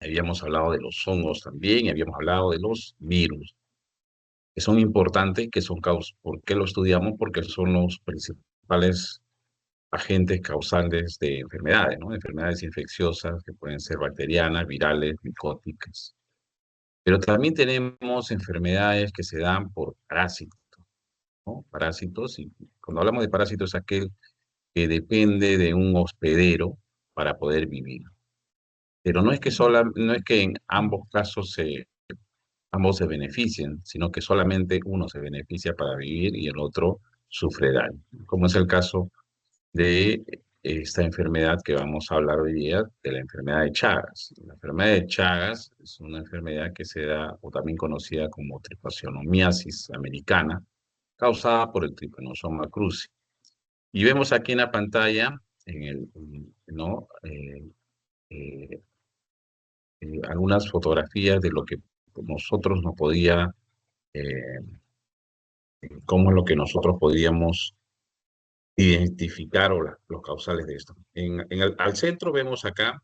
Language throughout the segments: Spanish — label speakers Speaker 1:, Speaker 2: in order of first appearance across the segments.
Speaker 1: habíamos hablado de los hongos también, y habíamos hablado de los virus, que son importantes, que son ¿por qué lo estudiamos? Porque son los principales agentes causales de enfermedades, ¿no? Enfermedades infecciosas que pueden ser bacterianas, virales, micóticas. Pero también tenemos enfermedades que se dan por parásitos, ¿no? Parásitos, y cuando hablamos de parásitos es aquel que depende de un hospedero para poder vivir. Pero no es que en ambos casos ambos se beneficien, sino que solamente uno se beneficia para vivir y el otro sufre daño, como es el caso de esta enfermedad que vamos a hablar hoy día, de la enfermedad de Chagas. La enfermedad de Chagas es una enfermedad que se da, o también conocida como tripanosomiasis americana, causada por el Trypanosoma cruzi. Y vemos aquí en la pantalla, ¿no? Eh, algunas fotografías de lo que nosotros no podía, eh, cómo es lo que nosotros podíamos identificar o los causales de esto. Al centro vemos acá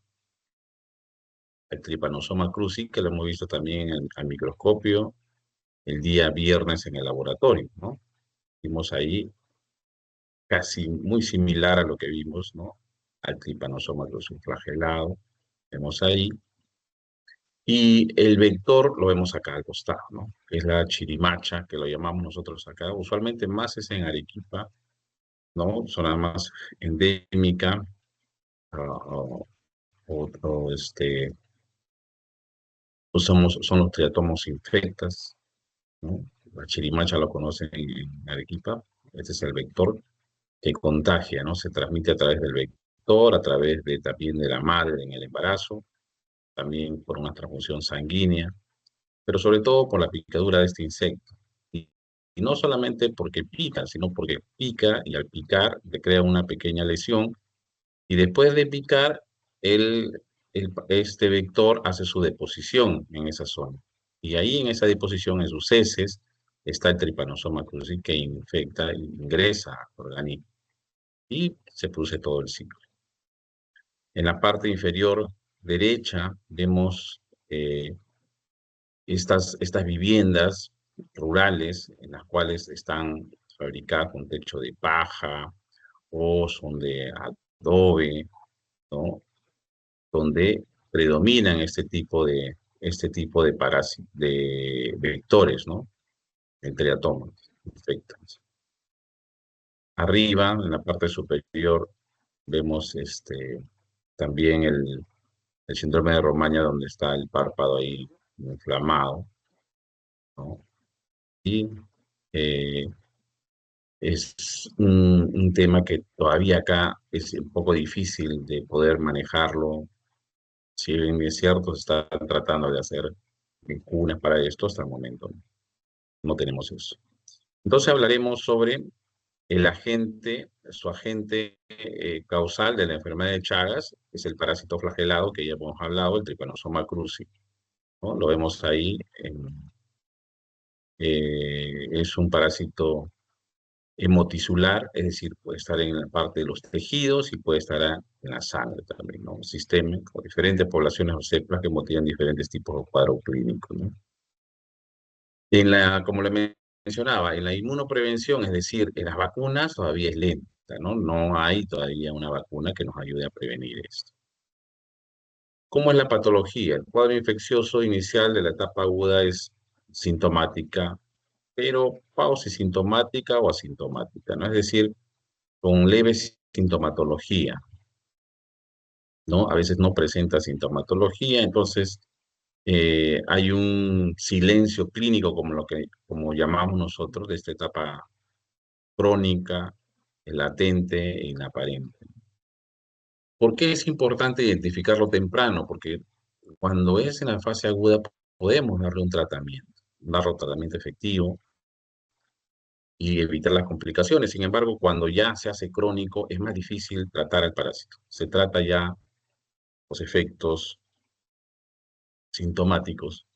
Speaker 1: el Trypanosoma cruzi, que lo hemos visto también al microscopio el día viernes en el laboratorio, ¿no? Vimos ahí casi muy similar a lo que vimos, ¿no? Al Trypanosoma cruzi flagelado, vemos ahí. Y el vector lo vemos acá al costado, ¿no? Que es la chirimacha, que lo llamamos nosotros acá. Usualmente más es en Arequipa, ¿no? Zona más endémica, uh, o son los triatomos infectas, ¿no? La chirimacha lo conocen en Arequipa. Este es el vector que contagia, ¿no? Se transmite a través del vector, a través también de la madre en el embarazo, también por una transfusión sanguínea, pero sobre todo por la picadura de este insecto. Y no solamente porque pica, sino porque pica y al picar le crea una pequeña lesión y después de picar, este vector hace su deposición en esa zona. Y ahí en esa deposición, en sus heces, está el Trypanosoma cruzi que infecta, ingresa al organismo y se produce todo el ciclo. En la parte inferior derecha vemos estas viviendas rurales en las cuales están fabricadas con techo de paja o son de adobe, ¿no? Donde predominan de vectores, ¿no? Entre átomos, infectantes. Arriba, en la parte superior, vemos también el síndrome de Romaña, donde está el párpado ahí inflamado, ¿no? Y eh, es un tema que todavía acá es un poco difícil de poder manejarlo. Si bien es cierto, se están tratando de hacer cunas para esto, hasta el momento no tenemos eso. Entonces hablaremos sobre su agente causal de la enfermedad de Chagas, que es el parásito flagelado que ya hemos hablado, el Trypanosoma cruzi, ¿no? Lo vemos ahí, es un parásito hemotisular, es decir, puede estar en la parte de los tejidos y puede estar en la sangre también, ¿no? Sistémico, diferentes poblaciones o cepas que motivan diferentes tipos de cuadro clínico, ¿no? Como le mencionaba, en la inmunoprevención, es decir, en las vacunas todavía es lenta, ¿no? No hay todavía una vacuna que nos ayude a prevenir esto. ¿Cómo es la patología? El cuadro infeccioso inicial de la etapa aguda es sintomática, pero pausisintomática o asintomática, ¿no? Es decir, con leve sintomatología, ¿no? A veces no presenta sintomatología, entonces hay un silencio clínico, como llamamos nosotros, de esta etapa crónica, latente e inaparente. ¿Por qué es importante identificarlo temprano? Porque cuando es en la fase aguda podemos darle un tratamiento efectivo y evitar las complicaciones. Sin embargo, cuando ya se hace crónico, es más difícil tratar al parásito. Se trata ya los efectos sintomáticos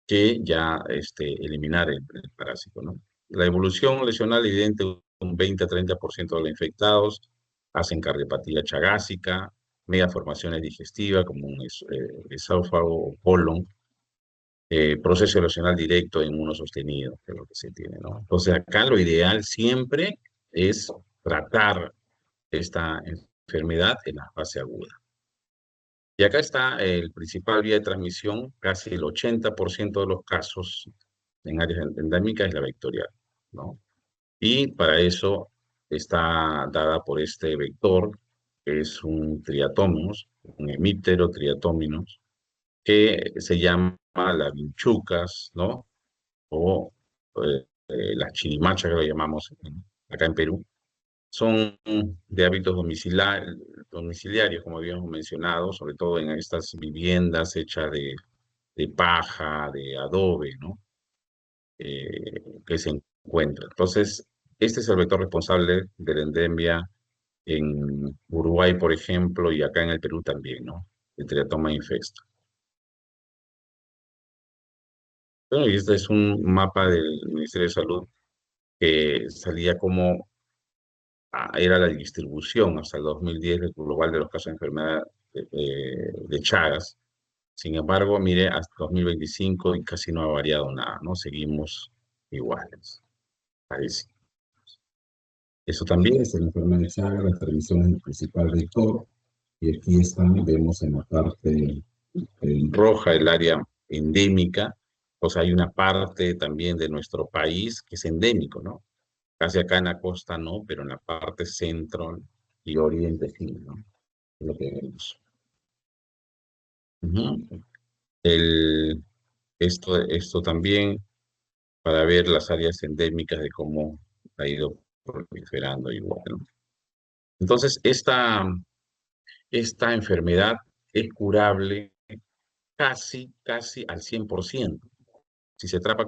Speaker 1: que ya eliminar el parásito, ¿no? La evolución lesional evidente, un 20 a 30% de los infectados hacen cardiopatía chagásica, megaformaciones digestivas como un esófago o colon, proceso erosional directo en uno sostenido, que es lo que se tiene, ¿no? Entonces acá lo ideal siempre es tratar esta enfermedad en la fase aguda. Y acá está el principal vía de transmisión, casi el 80% de los casos en áreas endémicas es la vectorial, ¿no? Y para eso está dada por este vector, que es un triatóminos, un hemíptero triatóminos, que se llama la vinchucas, ¿no? O las chirimachas, que lo llamamos acá en Perú. Son de hábitos domiciliarios, como habíamos mencionado, sobre todo en estas viviendas hechas de paja, de adobe, ¿no? Que se encuentra. Entonces, este es el vector responsable de la endemia en Uruguay, por ejemplo, y acá en el Perú también, ¿no? El Triatoma infesto. Bueno, y este es un mapa del Ministerio de Salud que salía como era la distribución hasta el 2010 del global de los casos de enfermedad de Chagas. Sin embargo, mire, hasta 2025 y casi no ha variado nada, ¿no? Seguimos iguales, parece. Eso también es la enfermedad de Chagas, la transmisión es el principal vector. Y aquí están, vemos en la parte roja el área endémica. O sea, hay una parte también de nuestro país que es endémico, ¿no? Casi acá en la costa no, pero en la parte centro y oriente sí, ¿no? Es lo que vemos. Ujú. El, esto también para ver las áreas endémicas de cómo ha ido proliferando igual, ¿no? Entonces, esta enfermedad es curable casi al 100%. Si se trata,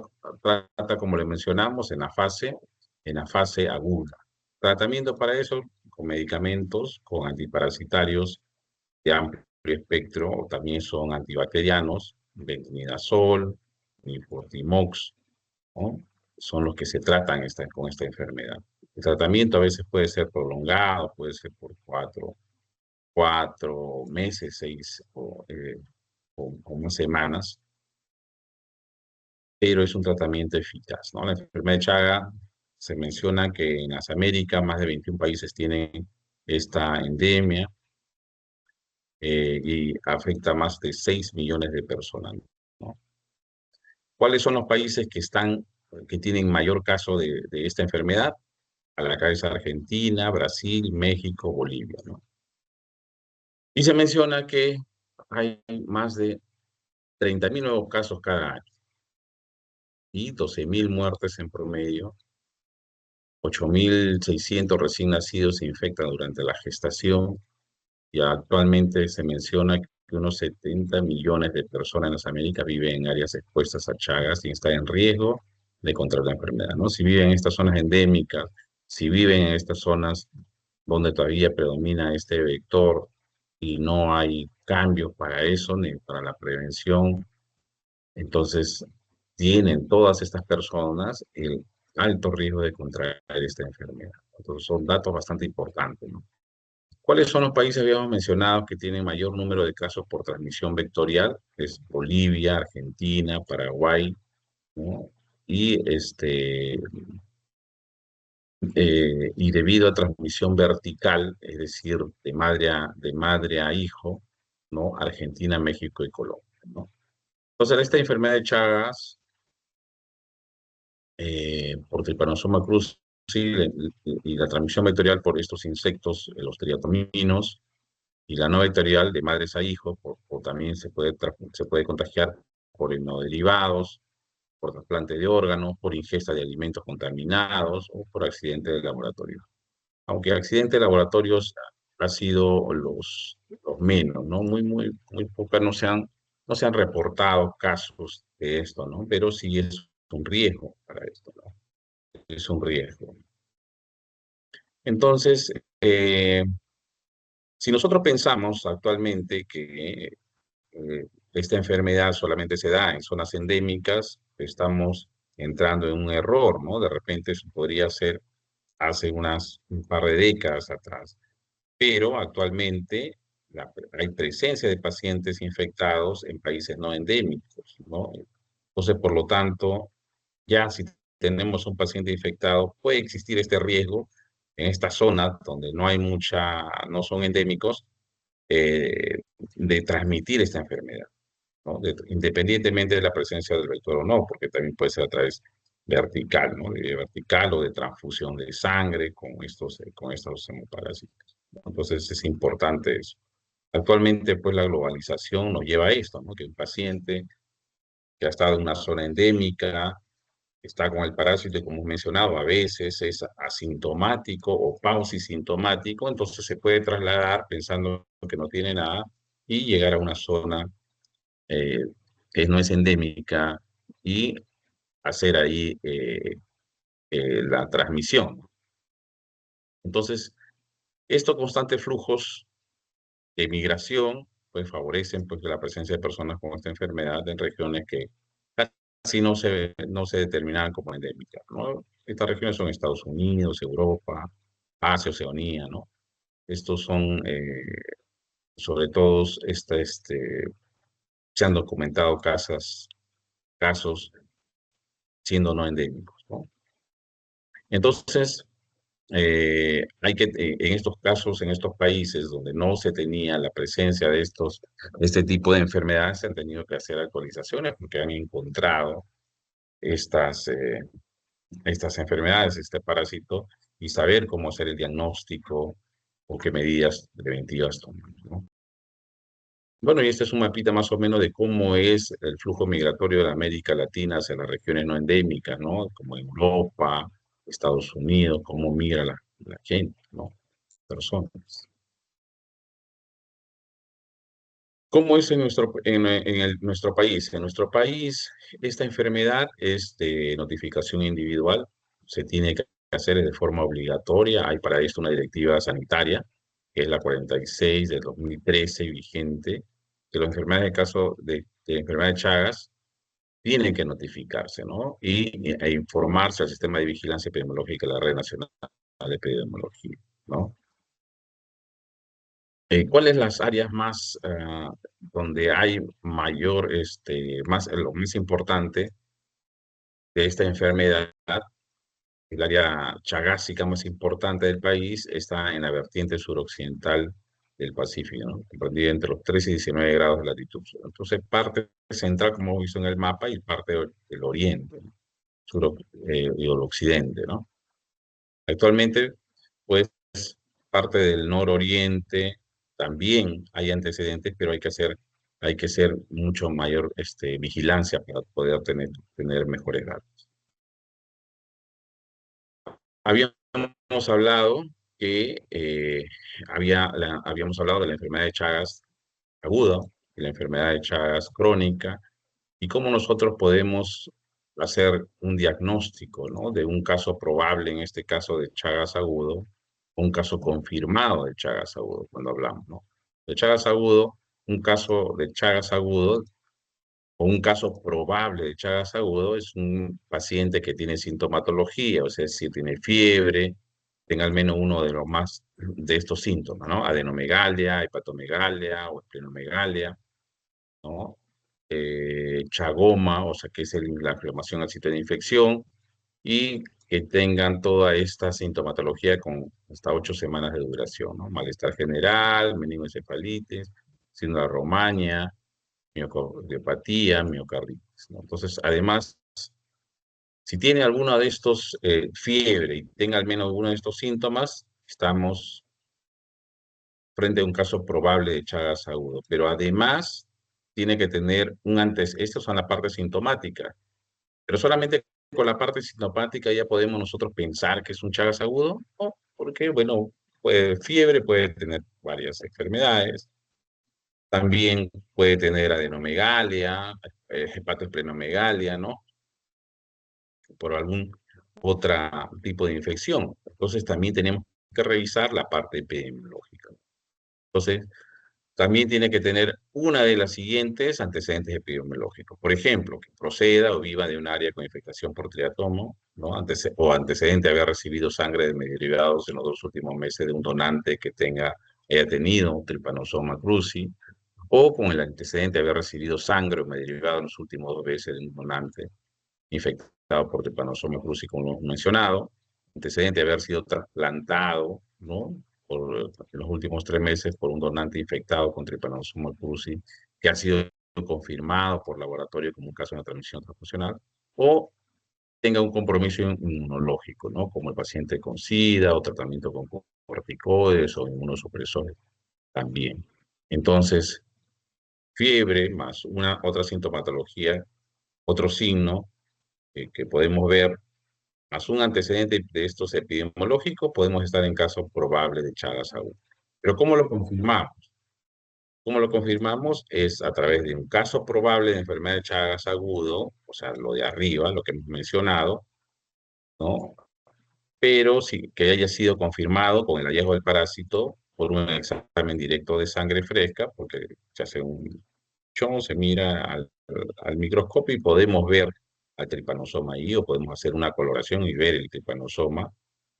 Speaker 1: como le mencionamos, en la fase aguda. Tratamiento para eso con medicamentos, con antiparasitarios de amplio espectro, o también son antibacterianos, bentinidazol, nifurtimox, ¿no? Son los que se tratan con esta enfermedad. El tratamiento a veces puede ser prolongado, puede ser por cuatro meses, o unas semanas, pero es un tratamiento eficaz, ¿no? La enfermedad de Chaga se menciona que en las Américas más de 21 países tienen esta endemia y afecta a más de 6 millones de personas, ¿no? ¿Cuáles son los países que tienen mayor caso de esta enfermedad? A la cabeza Argentina, Brasil, México, Bolivia, ¿no? Y se menciona que hay más de 30.000 nuevos casos cada año y 12.000 muertes en promedio. 8.600 recién nacidos se infectan durante la gestación y actualmente se menciona que unos 70 millones de personas en las Américas viven en áreas expuestas a Chagas y están en riesgo de contraer la enfermedad, ¿no? Si viven en estas zonas endémicas, si viven en estas zonas donde todavía predomina este vector y no hay cambios para eso ni para la prevención, entonces tienen todas estas personas el alto riesgo de contraer esta enfermedad. Entonces son datos bastante importantes, ¿no? ¿Cuáles son los países, habíamos mencionado, que tienen mayor número de casos por transmisión vectorial? Es Bolivia, Argentina, Paraguay, ¿no? Y debido a transmisión vertical, es decir, de madre a hijo, ¿no? Argentina, México y Colombia, ¿no? Entonces, esta enfermedad de Chagas, por Trypanosoma cruzi y la transmisión vectorial por estos insectos, los triatominos, y la no vectorial de madres a hijos, o también se puede contagiar por hemoderivados, por trasplante de órganos, por ingesta de alimentos contaminados o por accidente de laboratorio. Aunque accidentes de laboratorios ha sido los menos, ¿no? Muy pocas no se han reportado casos de esto, ¿no? Pero sí es un riesgo para esto, ¿no? Es un riesgo. Entonces, si nosotros pensamos actualmente que esta enfermedad solamente se da en zonas endémicas, estamos entrando en un error, ¿no? De repente eso podría ser hace un par de décadas atrás, pero actualmente hay presencia de pacientes infectados en países no endémicos, ¿no? Entonces, por lo tanto, ya si tenemos un paciente infectado, puede existir este riesgo en esta zona donde no son endémicos, de transmitir esta enfermedad, ¿no? Independientemente de la presencia del vector o no, porque también puede ser a través vertical, ¿no? De vertical o de transfusión de sangre con estos hemoparásitos, ¿no? Entonces es importante eso. Actualmente, pues la globalización nos lleva a esto, ¿no? Que un paciente que ha estado en una zona endémica, está con el parásito y como hemos mencionado, a veces es asintomático o pausisintomático, entonces se puede trasladar pensando que no tiene nada y llegar a una zona eh, que no es endémica y hacer ahí la transmisión. Entonces, estos constantes flujos de migración pues favorecen pues la presencia de personas con esta enfermedad en regiones que casi no se determinan como endémicas, ¿no? Estas regiones son Estados Unidos, Europa, Asia, Oceanía, ¿no? Estos son, sobre todo, se han documentado casos siendo no endémicos, ¿no? Entonces, en estos casos, en estos países donde no se tenía la presencia de este tipo de enfermedades, se han tenido que hacer actualizaciones porque han encontrado estas, estas enfermedades, este parásito, y saber cómo hacer el diagnóstico o qué medidas preventivas tomar, ¿no? Bueno, y este es un mapita más o menos de cómo es el flujo migratorio de América Latina hacia las regiones no endémicas, ¿no? Como Europa, Estados Unidos, cómo migra la gente, ¿no? Personas. ¿Cómo es en nuestro país? En nuestro país, esta enfermedad es de notificación individual, se tiene que hacer de forma obligatoria. Hay para esto una directiva sanitaria, que es la 46 del 2013 vigente, que la enfermedad de caso de enfermedad de Chagas tienen que notificarse, ¿no? E informarse al sistema de vigilancia epidemiológica de la Red Nacional de Epidemiología, ¿no? ¿Cuáles las áreas más donde hay mayor, lo más importante de esta enfermedad? El área chagásica más importante del país está en la vertiente suroccidental del Pacífico, ¿no? Comprendida entre los 13 y 19 grados de latitud. Entonces, parte central, como hemos visto en el mapa, y parte del oriente, ¿no? Sur, y el occidente, ¿no? Actualmente, pues, parte del nororiente también hay antecedentes, pero hay que hacer mucho mayor vigilancia para poder tener mejores datos. Habíamos hablado que habíamos hablado de la enfermedad de Chagas aguda, de la enfermedad de Chagas crónica, y cómo nosotros podemos hacer un diagnóstico, ¿no? De un caso probable, en este caso de Chagas agudo, un caso confirmado de Chagas agudo, cuando hablamos, ¿no? De Chagas agudo, un caso de Chagas agudo o un caso probable de Chagas agudo es un paciente que tiene sintomatología, o sea, si tiene fiebre, tenga al menos uno de los más de estos síntomas, ¿no? Adenomegalia, hepatomegalia o esplenomegalia, ¿no? Chagoma, o sea, que es la inflamación al sitio de infección, y que tengan toda esta sintomatología con hasta 8 semanas de duración, ¿no? Malestar general, meningoencefalitis, síndrome de Romaña, miocardiopatía, miocarditis, ¿no? Entonces, además, si tiene alguno de estos fiebre y tenga al menos uno de estos síntomas, estamos frente a un caso probable de Chagas agudo. Pero además, tiene que tener un antes. Estas son la parte sintomática. Pero solamente con la parte sintomática ya podemos nosotros pensar que es un Chagas agudo, ¿no? Porque, bueno, fiebre puede tener varias enfermedades. También puede tener adenomegalia, hepatoesplenomegalia, ¿no? Por algún otro tipo de infección. Entonces también tenemos que revisar la parte epidemiológica. Entonces, también tiene que tener una de las siguientes antecedentes epidemiológicos. Por ejemplo, que proceda o viva de un área con infectación por triatomo, ¿no? O antecedente de haber recibido sangre de derivados en los 2 últimos meses de un donante que tenga haya tenido Trypanosoma cruzi, o con el antecedente de haber recibido sangre o medio derivado en los últimos 2 veces de un donante infectado por Trypanosoma cruzi, como lo mencionado, antecedente de haber sido trasplantado, ¿no? En los últimos 3 meses por un donante infectado con Trypanosoma cruzi, que ha sido confirmado por laboratorio como un caso de transmisión transfusional, o tenga un compromiso inmunológico, ¿no? Como el paciente con SIDA o tratamiento con corticoides o inmunosupresores también. Entonces, fiebre más una otra sintomatología, otro signo que podemos ver, más un antecedente de estos epidemiológicos, podemos estar en caso probable de Chagas agudo. Pero ¿cómo lo confirmamos? ¿Cómo lo confirmamos? Es a través de un caso probable de enfermedad de Chagas agudo, o sea, lo de arriba, lo que hemos mencionado, ¿no? Pero sí que haya sido confirmado con el hallazgo del parásito por un examen directo de sangre fresca, porque se hace se mira al microscopio y podemos ver al tripanosoma ahí, o podemos hacer una coloración y ver el tripanosoma.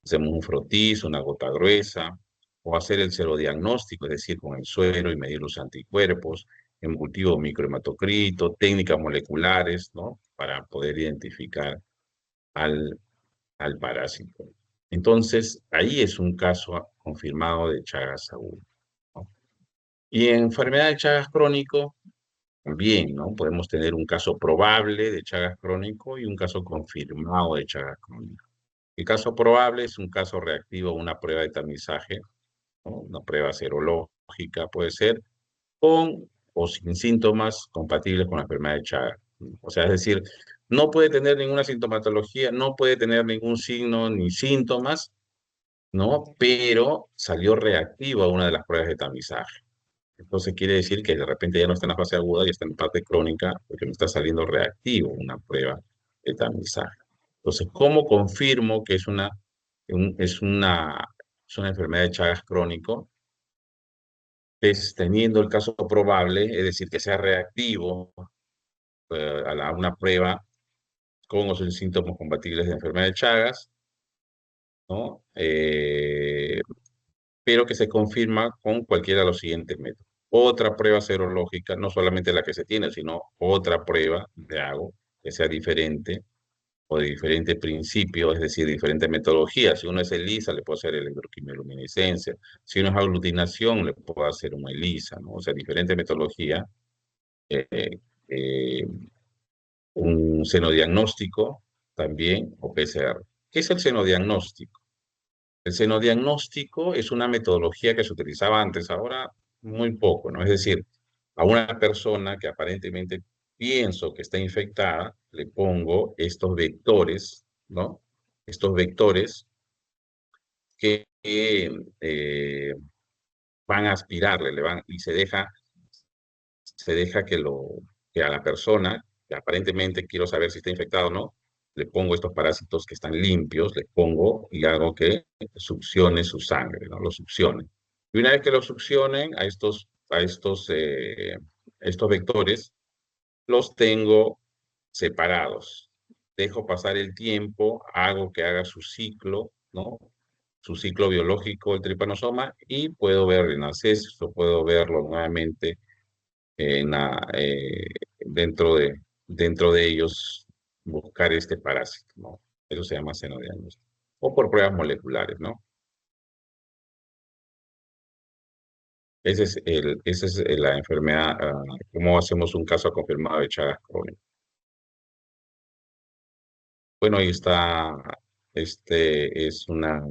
Speaker 1: Hacemos un frotis, una gota gruesa, o hacer el serodiagnóstico, es decir, con el suero y medir los anticuerpos, en cultivo microhematocrito, técnicas moleculares, ¿no? Para poder identificar al, al parásito. Entonces, ahí es un caso confirmado de Chagas agudo, ¿no? Y en enfermedad de Chagas crónico, también, ¿no? Podemos tener un caso probable de Chagas crónico y un caso confirmado de Chagas crónico. El caso probable es un caso reactivo a una prueba de tamizaje, ¿no? Una prueba serológica puede ser, con o sin síntomas compatibles con la enfermedad de Chagas. O sea, es decir, no puede tener ninguna sintomatología, no puede tener ningún signo ni síntomas, ¿no? Pero salió reactivo a una de las pruebas de tamizaje. Entonces quiere decir que de repente ya no está en la fase aguda, ya está en parte crónica, porque me está saliendo reactivo una prueba de tamizaje. Entonces, ¿cómo confirmo que es una enfermedad de Chagas crónico? Es teniendo el caso probable, es decir, que sea reactivo a una prueba con o sin síntomas compatibles de enfermedad de Chagas, ¿no? Pero que se confirma con cualquiera de los siguientes métodos. Otra prueba serológica, no solamente la que se tiene, sino otra prueba de hago que sea diferente o de diferente principio, es decir, diferente metodología. Si uno es ELISA, le puedo hacer electroquimioluminescencia. Si uno es aglutinación, le puedo hacer una ELISA, ¿no? O sea, diferente metodología. eh, eh, un senodiagnóstico también, o PCR. ¿Qué es el senodiagnóstico? El senodiagnóstico es una metodología que se utilizaba antes, ahora muy poco, ¿no? Es decir, a una persona que aparentemente pienso que está infectada, le pongo estos vectores, ¿no? Estos vectores que van a aspirarle, y se deja que a la persona, que aparentemente quiero saber si está infectado o no, le pongo estos parásitos que están limpios, les pongo y hago que succione su sangre, ¿no? Lo succione. Y una vez que lo succionen a estos vectores, los tengo separados. Dejo pasar el tiempo, hago que haga su ciclo, ¿no? Su ciclo biológico, el tripanosoma, y puedo ver en acceso, puedo verlo nuevamente en dentro de ellos, buscar este parásito, ¿no? Eso se llama senodiagnóstico. O por pruebas moleculares, ¿no? Esa es la enfermedad, cómo hacemos un caso confirmado de Chagas crónico. Bueno, ahí está, es ¿no?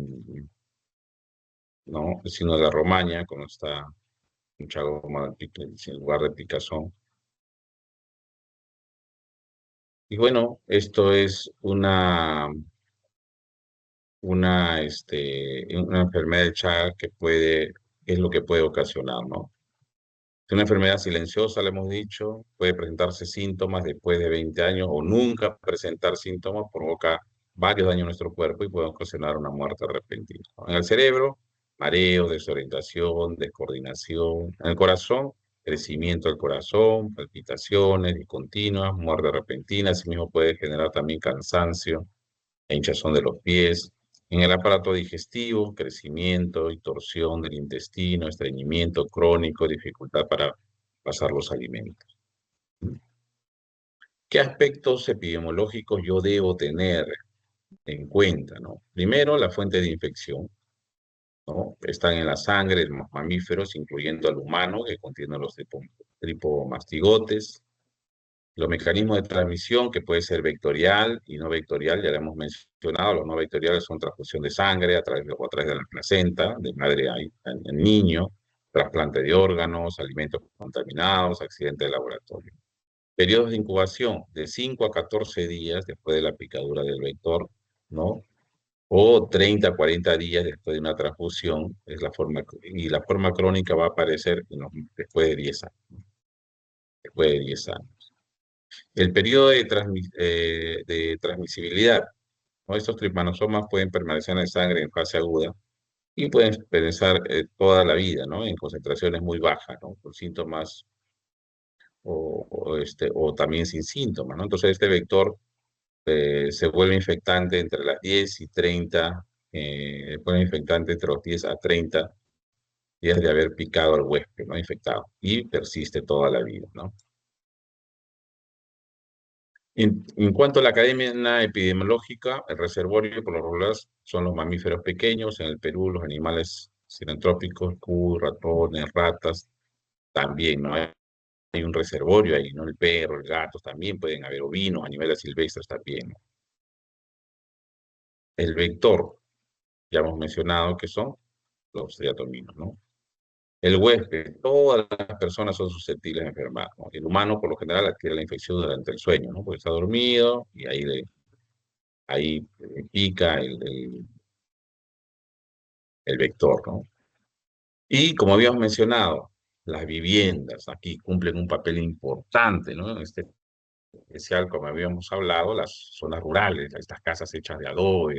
Speaker 1: El signo de la Romaña, cuando está un chagoma en lugar de picazón. Y bueno, esto es una enfermedad de Chagas es lo que puede ocasionar, ¿no? Es una enfermedad silenciosa, le hemos dicho, puede presentarse síntomas después de 20 años o nunca presentar síntomas, provoca varios daños en nuestro cuerpo y puede ocasionar una muerte repentina, ¿no? En el cerebro, mareo, desorientación, descoordinación. En el corazón, crecimiento del corazón, palpitaciones discontinuas, muerte repentina. Asimismo puede generar también cansancio e hinchazón de los pies. En el aparato digestivo, crecimiento y torsión del intestino, estreñimiento crónico, dificultad para pasar los alimentos. ¿Qué aspectos epidemiológicos yo debo tener en cuenta, ¿no? Primero, la fuente de infección, ¿no? Están en la sangre de los mamíferos, incluyendo al humano, que contiene los tripomastigotes. Los mecanismos de transmisión, que puede ser vectorial y no vectorial, ya lo hemos mencionado. Los no vectoriales son transfusión de sangre o a través de la placenta, de madre al niño, trasplante de órganos, alimentos contaminados, accidente de laboratorio. Periodos de incubación de 5 a 14 días después de la picadura del vector, ¿no? O 30 a 40 días después de una transfusión, es la forma, y la forma crónica va a aparecer después de 10 años. Después de 10 años. El periodo de transmisibilidad, ¿no? Estos tripanosomas pueden permanecer en la sangre en fase aguda y pueden permanecer toda la vida, ¿no? En concentraciones muy bajas, ¿no? Con síntomas o también sin síntomas, ¿no? Entonces este vector se vuelve infectante entre las 10 y 30, vuelve infectante entre los 10 a 30 días de haber picado al huésped, ¿no? Infectado, y persiste toda la vida, ¿no? En cuanto a la cadena epidemiológica, el reservorio por lo regular son los mamíferos pequeños, en el Perú los animales cinantrópicos, cuy, ratones, ratas, también, ¿no? Hay un reservorio ahí, ¿no? El perro, el gato, también pueden haber ovinos, animales silvestres también, ¿no? El vector, ya hemos mencionado que son los triatominos, ¿no? El huésped, todas las personas son susceptibles de enfermar, ¿no? El humano, por lo general, adquiere la infección durante el sueño, ¿no? Porque está dormido y ahí pica el vector, ¿no? Y como habíamos mencionado, las viviendas aquí cumplen un papel importante, ¿no? En este especial, como habíamos hablado, las zonas rurales, estas casas hechas de adobe,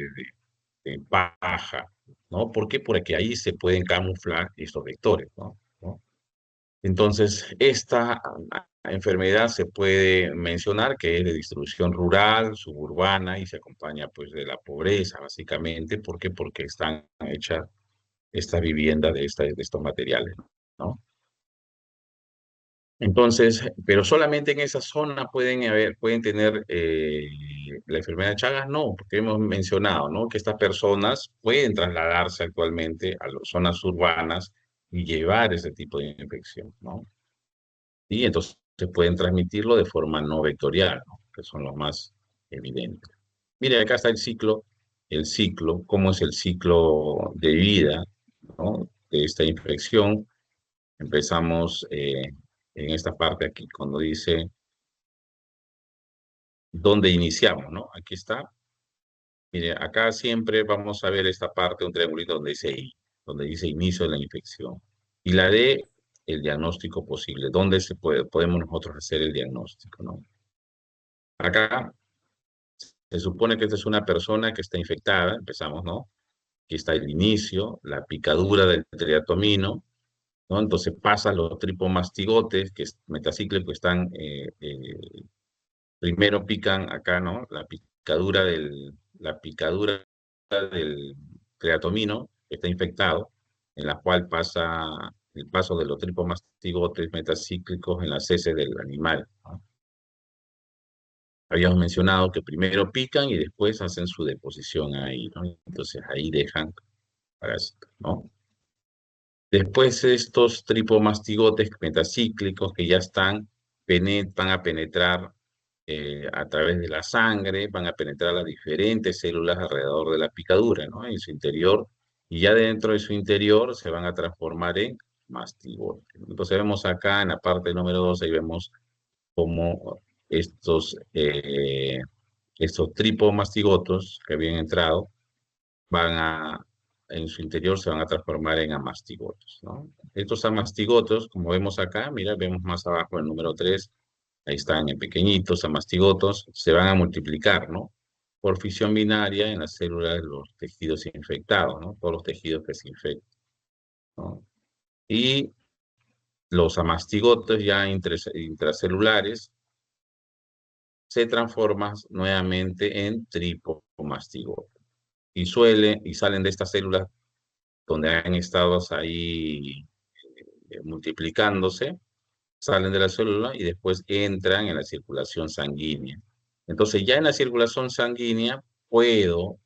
Speaker 1: de paja, ¿no? ¿Por qué? Porque ahí se pueden camuflar estos vectores, ¿no? Entonces, esta enfermedad se puede mencionar que es de distribución rural, suburbana y se acompaña pues de la pobreza, básicamente. ¿Por qué? Porque están hechas estas viviendas de estos materiales, ¿no? Entonces, pero solamente en esa zona pueden tener la enfermedad de Chagas, no, porque hemos mencionado, ¿no? Que estas personas pueden trasladarse actualmente a las zonas urbanas y llevar ese tipo de infección, ¿no? Y entonces se pueden transmitirlo de forma no vectorial, ¿no? Que son los más evidentes. Mire, acá está el ciclo, cómo es el ciclo de vida, ¿no? De esta infección. Empezamos en esta parte aquí, cuando dice dónde iniciamos, ¿no? Aquí está. Mire, acá siempre vamos a ver esta parte, un triangulito donde dice I, donde dice inicio de la infección. Y la D, el diagnóstico posible. ¿Dónde podemos nosotros hacer el diagnóstico, ¿no? Acá se supone que esta es una persona que está infectada, empezamos, ¿no? Aquí está el inicio, la picadura del triatomino, ¿no? Entonces pasan los tripomastigotes, que es metacíclico, están, primero pican acá, ¿no? La picadura del triatomino, que está infectado, en la cual pasa el paso de los tripomastigotes metacíclicos en las heces del animal, ¿no? Habíamos mencionado que primero pican y después hacen su deposición ahí, ¿no? Entonces ahí dejan parásitos, ¿no? Después estos tripomastigotes metacíclicos que ya van a penetrar a través de la sangre, van a penetrar las diferentes células alrededor de la picadura, ¿no? En su interior, y ya dentro de su interior se van a transformar en mastigotes. Entonces vemos acá en la parte número 2, ahí vemos cómo estos tripomastigotos que habían entrado van a, en su interior se van a transformar en amastigotos, ¿no? Estos amastigotos, como vemos acá, mira, vemos más abajo el número 3, ahí están en pequeñitos, amastigotos, se van a multiplicar, ¿no? Por fisión binaria en las células de los tejidos infectados, ¿no? Todos los tejidos que se infectan, ¿no? Y los amastigotos ya intracelulares se transforman nuevamente en tripomastigotos. y salen de estas células donde han estado ahí multiplicándose, salen de la célula y después entran en la circulación sanguínea. Entonces, ya en la circulación sanguínea puedo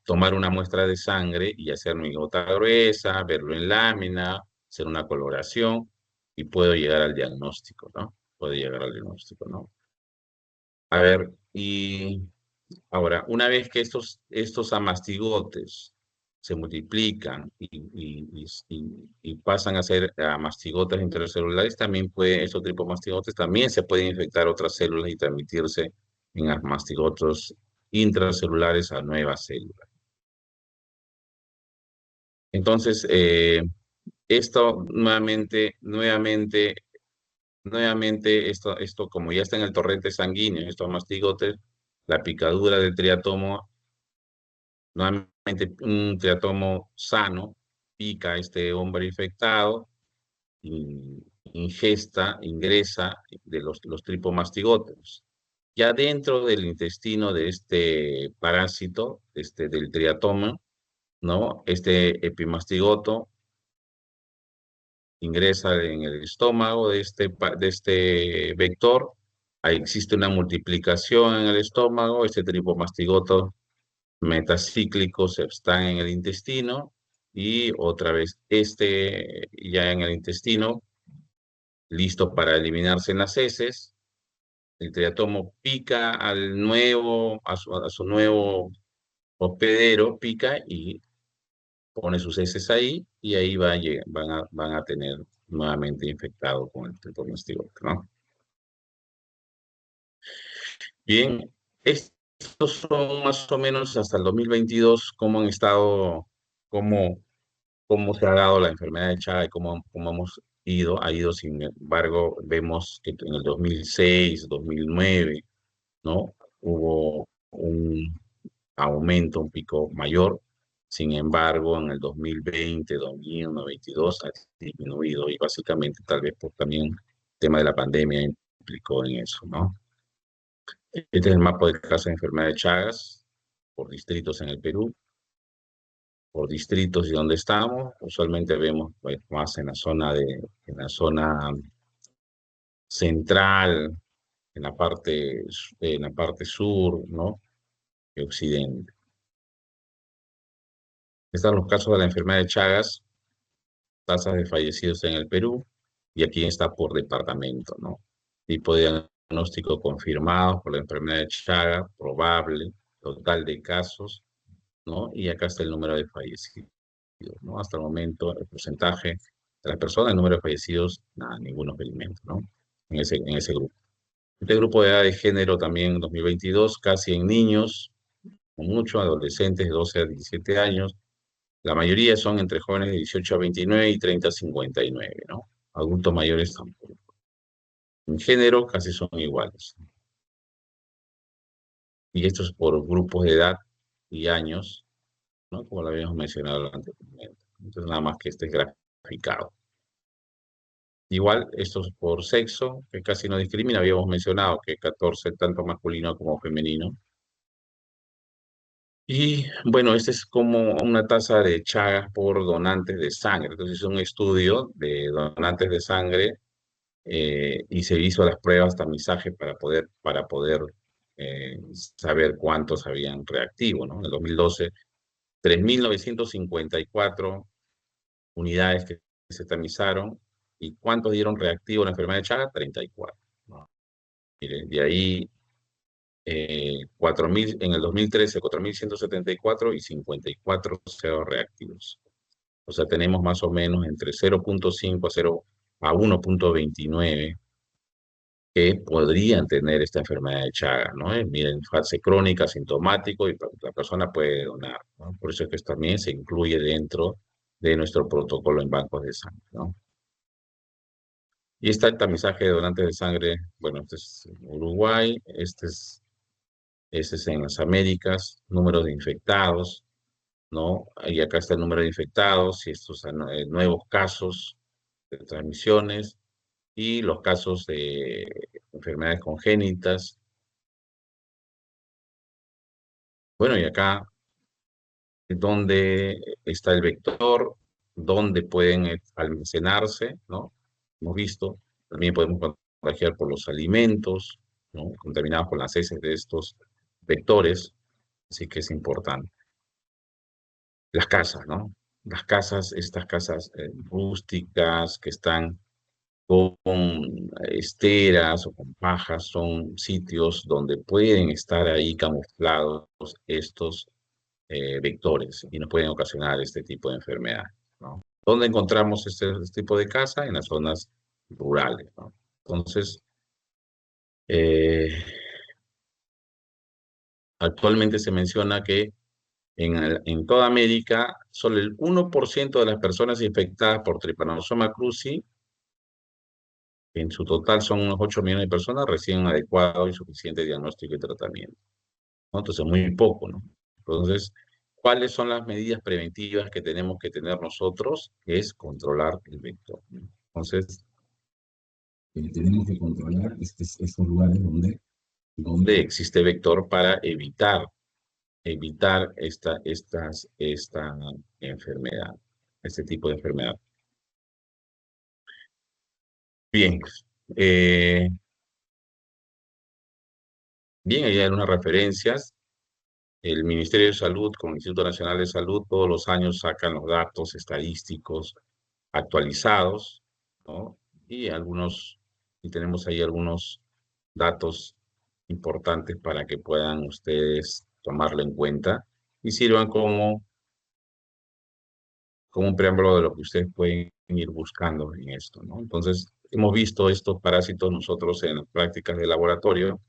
Speaker 1: tomar una muestra de sangre y hacer mi gota gruesa, verlo en lámina, hacer una coloración y puedo llegar al diagnóstico, ¿no? Puedo llegar al diagnóstico, ¿no? A ver, y ahora, una vez que estos amastigotes se multiplican y pasan a ser mastigotes intercelulares, también estos tripomastigotes también se pueden infectar otras células y transmitirse en las mastigotes intracelulares a nuevas células. Entonces, esto nuevamente, esto como ya está en el torrente sanguíneo, estos mastigotes, la picadura del triatomo. Nuevamente, un triatomo sano pica a este hombre infectado, y ingresa de los tripomastigotes. Ya dentro del intestino de este parásito, del triatoma, ¿no? Este epimastigoto ingresa en el estómago de este vector. Ahí existe una multiplicación en el estómago. Este tripomastigoto metacíclicos están en el intestino y otra vez ya en el intestino, listo para eliminarse en las heces. El triatomo pica a su nuevo hospedero, pica y pone sus heces ahí y ahí van a tener nuevamente infectado con el tripomastigote, ¿no? Bien, estos son más o menos hasta el 2022 cómo han estado, cómo cómo se ha dado la enfermedad de Chagas y cómo ha ido, sin embargo, vemos que en el 2006, 2009, ¿no? Hubo un aumento, un pico mayor. Sin embargo, en el 2020, 2021, 2022 ha disminuido y básicamente tal vez por también el tema de la pandemia implicó en eso, ¿no? Este es el mapa de casos de enfermedad de Chagas por distritos en el Perú, por distritos y donde estamos. Usualmente vemos pues, más en la zona central, en la parte sur, ¿no? Y occidente. Están los casos de la enfermedad de Chagas, tasas de fallecidos en el Perú, y aquí está por departamento, ¿no? Tipo de diagnóstico confirmado por la enfermedad de Chagas, probable, total de casos, ¿no? Y acá está el número de fallecidos, ¿no? Hasta el momento, el porcentaje de las personas, el número de fallecidos, nada, ninguno experimento, ¿no? En ese grupo. Este grupo de edad de género también en 2022, casi en niños, con mucho, adolescentes de 12 a 17 años. La mayoría son entre jóvenes de 18 a 29 y 30 a 59, ¿no? Adultos mayores tampoco. En género casi son iguales. Y esto es por grupos de edad y años, ¿no? Como lo habíamos mencionado anteriormente. Entonces, nada más que este es graficado. Igual, esto es por sexo, que casi no discrimina. Habíamos mencionado que 14 tanto masculino como femenino. Y bueno, este es como una tasa de Chagas por donantes de sangre. Entonces, es un estudio de donantes de sangre y se hizo las pruebas tamizaje para poder saber cuántos habían reactivo, ¿no? En el 2012, 3.954 unidades que se tamizaron. ¿Y cuántos dieron reactivo a la enfermedad de Chagas? 34, ¿no? Mire, de ahí 4.000, en el 2013, 4.174 y 54 cero reactivos. O sea, tenemos más o menos entre 0.5 a 1.29 que podrían tener esta enfermedad de Chagas, ¿no? Miren, fase crónica, sintomático, y la persona puede donar, ¿no? Por eso es que también se incluye dentro de nuestro protocolo en bancos de sangre, ¿no? Y está el tamizaje de donantes de sangre, bueno, este es Uruguay, este es en las Américas, número de infectados, ¿no? Y acá está el número de infectados y estos nuevos casos de transmisiones y los casos de enfermedades congénitas. Bueno, y acá es donde está el vector, donde pueden almacenarse, ¿no? Hemos visto, también podemos contagiar por los alimentos, ¿no? Contaminados con las heces de estos vectores, así que es importante. Las casas, ¿no? Las casas, estas casas rústicas que están con esteras o con pajas, son sitios donde pueden estar ahí camuflados estos vectores y nos pueden ocasionar este tipo de enfermedad, ¿no? ¿Dónde encontramos este tipo de casa? En las zonas rurales, ¿no? Entonces, eh, actualmente se menciona que en toda América, solo el 1% de las personas infectadas por Trypanosoma cruzi, en su total son unos 8 millones de personas, reciben un adecuado y suficiente diagnóstico y tratamiento, ¿no? Entonces, muy poco, ¿no? Entonces, ¿cuáles son las medidas preventivas que tenemos que tener nosotros? Es controlar el vector, ¿no? Entonces, tenemos que controlar estos lugares donde existe vector para evitar esta enfermedad, este tipo de enfermedad. Bien, eh, bien, ahí hay unas referencias. El Ministerio de Salud con el Instituto Nacional de Salud todos los años sacan los datos estadísticos actualizados, ¿no? Y y tenemos ahí algunos datos importantes para que puedan ustedes tomarlo en cuenta y sirvan como un preámbulo de lo que ustedes pueden ir buscando en esto, ¿no? Entonces, hemos visto estos parásitos nosotros en las prácticas de laboratorio,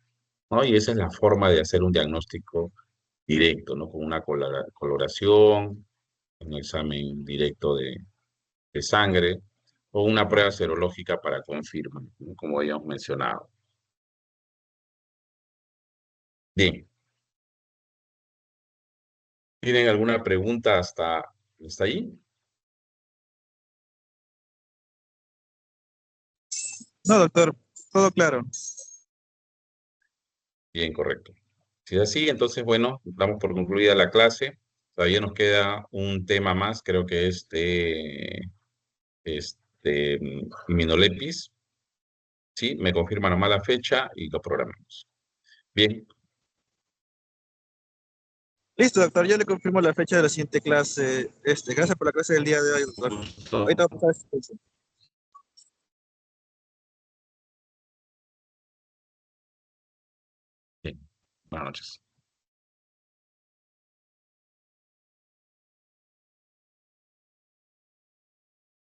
Speaker 1: ¿no? Y esa es la forma de hacer un diagnóstico directo, ¿no? Con una coloración, un examen directo de sangre o una prueba serológica para confirmar, ¿no? Como habíamos mencionado. Bien, ¿tienen alguna pregunta hasta ahí?
Speaker 2: No, doctor, todo claro.
Speaker 1: Bien, correcto. Si es así, entonces, bueno, damos por concluida la clase. Todavía nos queda un tema más, creo que es de Immunolepis. Sí, me confirma nomás la fecha y lo programamos. Bien,
Speaker 2: Listo, doctor, yo le confirmo la fecha de la siguiente clase. Gracias por la clase del día de hoy, doctor.
Speaker 1: gusto.
Speaker 2: Ahorita vamos a pasar a esta.
Speaker 1: Bien, buenas noches.